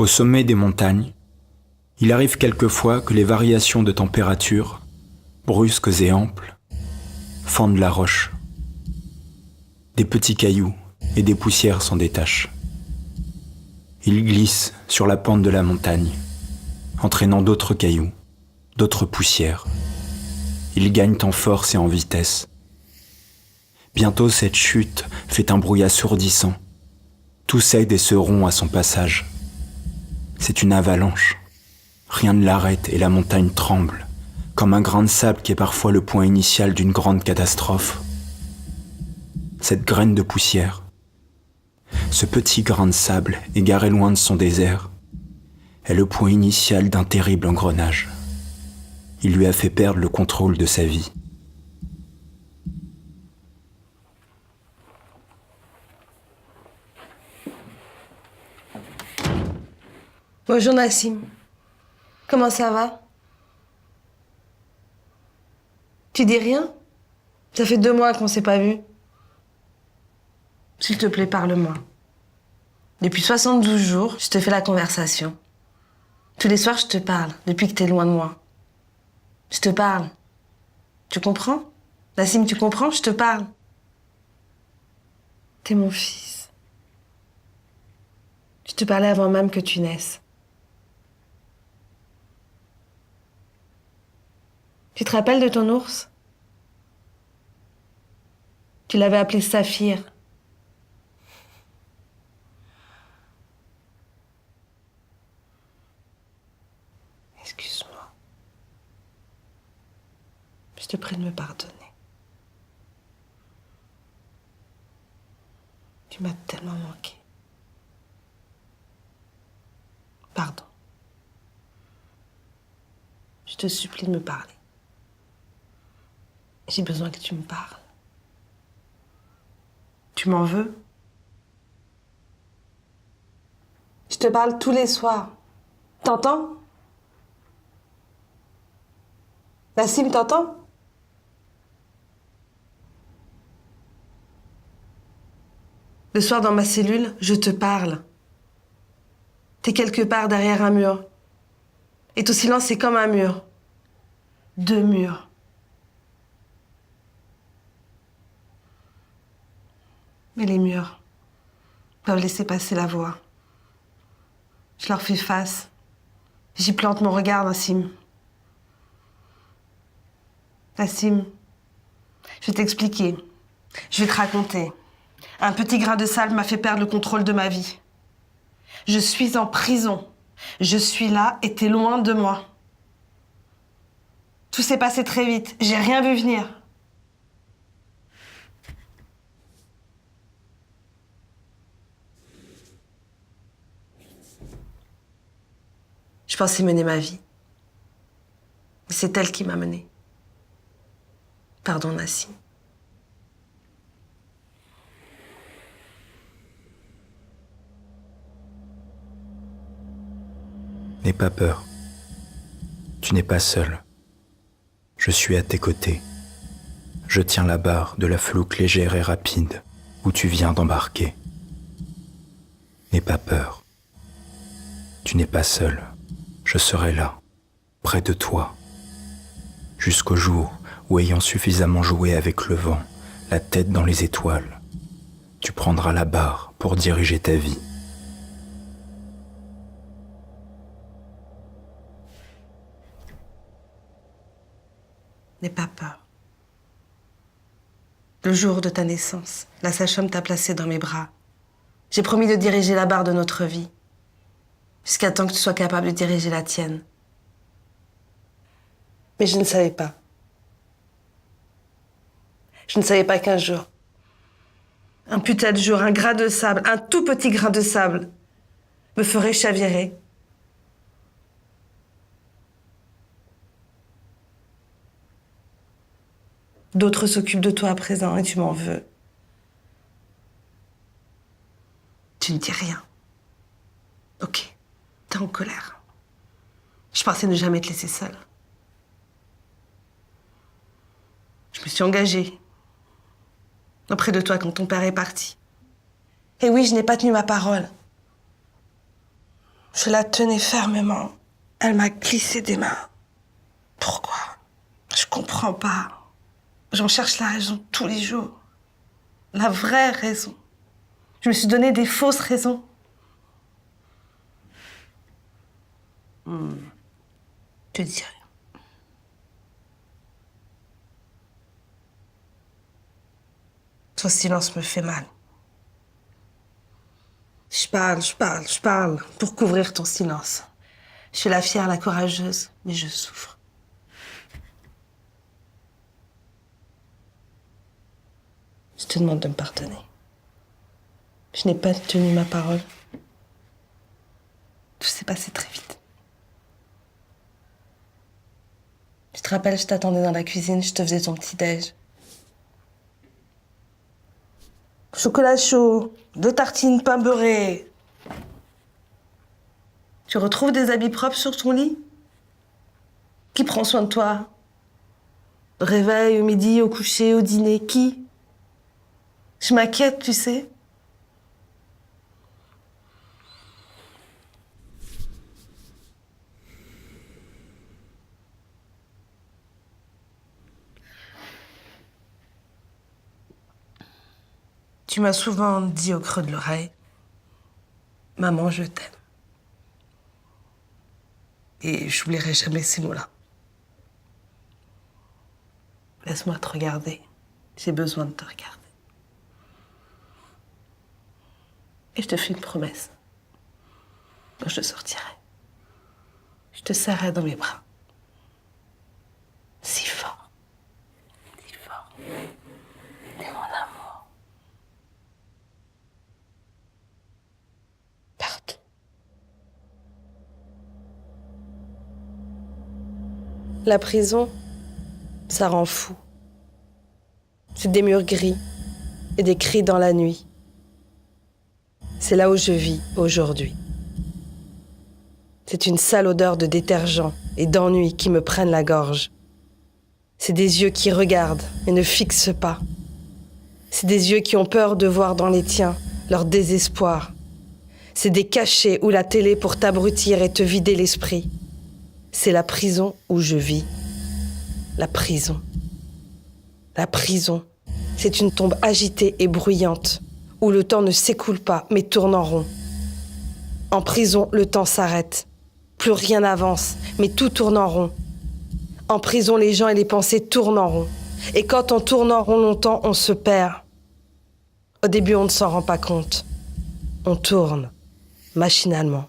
Au sommet des montagnes, il arrive quelquefois que les variations de température, brusques et amples, fendent la roche. Des petits cailloux et des poussières s'en détachent. Ils glissent sur la pente de la montagne, entraînant d'autres cailloux, d'autres poussières. Ils gagnent en force et en vitesse. Bientôt cette chute fait un bruit assourdissant. Tout cède et se rompt à son passage. C'est une avalanche. Rien ne l'arrête et la montagne tremble, comme un grain de sable qui est parfois le point initial d'une grande catastrophe. Cette graine de poussière, ce petit grain de sable égaré loin de son désert, est le point initial d'un terrible engrenage. Il lui a fait perdre le contrôle de sa vie. Bonjour Nassim. Comment ça va? Tu dis rien? Ça fait 2 mois qu'on s'est pas vu. S'il te plaît, parle-moi. Depuis 72 jours, je te fais la conversation. Tous les soirs, je te parle, depuis que t'es loin de moi. Je te parle. Tu comprends? Nassim, tu comprends? Je te parle. T'es mon fils. Je te parlais avant même que tu naisses. Tu te rappelles de ton ours? Tu l'avais appelé Saphir. Excuse-moi. Je te prie de me pardonner. Tu m'as tellement manqué. Pardon. Je te supplie de me parler. J'ai besoin que tu me parles. Tu m'en veux? Je te parle tous les soirs. T'entends? Nassim, t'entends? Le soir dans ma cellule, je te parle. T'es quelque part derrière un mur. Et ton silence est comme un mur. 2 murs. Mais les murs peuvent laisser passer la voix. Je leur fais face. J'y plante mon regard, Nassim. Nassim, je vais t'expliquer. Je vais te raconter. Un petit grain de sable m'a fait perdre le contrôle de ma vie. Je suis en prison. Je suis là et t'es loin de moi. Tout s'est passé très vite. J'ai rien vu venir. Je pensais mener ma vie. Mais c'est elle qui m'a menée. Pardon, Nassim. N'aie pas peur. Tu n'es pas seul. Je suis à tes côtés. Je tiens la barre de la flouque légère et rapide où tu viens d'embarquer. N'aie pas peur. Tu n'es pas seul. Je serai là, près de toi, jusqu'au jour où, ayant suffisamment joué avec le vent, la tête dans les étoiles, tu prendras la barre pour diriger ta vie. N'aie pas peur. Le jour de ta naissance, la sage-femme t'a placé dans mes bras. J'ai promis de diriger la barre de notre vie, jusqu'à temps que tu sois capable de diriger la tienne. Mais je ne savais pas. Je ne savais pas qu'un jour, un putain de jour, un grain de sable, un tout petit grain de sable, me ferait chavirer. D'autres s'occupent de toi à présent et tu m'en veux. Tu ne dis rien. Ok, t'es en colère. Je pensais ne jamais te laisser seule. Je me suis engagée auprès de toi quand ton père est parti. Et oui, je n'ai pas tenu ma parole. Je la tenais fermement. Elle m'a glissé des mains. Pourquoi? Je comprends pas. J'en cherche la raison tous les jours. La vraie raison. Je me suis donné des fausses raisons. Je dis rien. Ton silence me fait mal. Je parle pour couvrir ton silence. Je suis la fière, la courageuse, mais je souffre. Je te demande de me pardonner. Je n'ai pas tenu ma parole. Tout s'est passé très vite. Tu te rappelles, je t'attendais dans la cuisine, je te faisais ton petit-déj. Chocolat chaud, 2 tartines pain beurré. Tu retrouves des habits propres sur ton lit? Qui prend soin de toi? Au réveil, au midi, au coucher, au dîner, qui? Je m'inquiète, tu sais. Tu m'as souvent dit au creux de l'oreille, « Maman, je t'aime. » Et j'oublierai jamais ces mots-là. Laisse-moi te regarder. J'ai besoin de te regarder. Et je te fais une promesse. Quand je sortirai, je te serrerai dans mes bras. Si fort. Si fort. T'es mon amour. Partout. La prison, ça rend fou. C'est des murs gris et des cris dans la nuit. C'est là où je vis aujourd'hui. C'est une sale odeur de détergent et d'ennui qui me prennent la gorge. C'est des yeux qui regardent et ne fixent pas. C'est des yeux qui ont peur de voir dans les tiens leur désespoir. C'est des cachets ou la télé pour t'abrutir et te vider l'esprit. C'est la prison où je vis. La prison. La prison, c'est une tombe agitée et bruyante, où le temps ne s'écoule pas, mais tourne en rond. En prison, le temps s'arrête. Plus rien n'avance, mais tout tourne en rond. En prison, les gens et les pensées tournent en rond. Et quand on tourne en rond longtemps, on se perd. Au début, on ne s'en rend pas compte. On tourne, machinalement.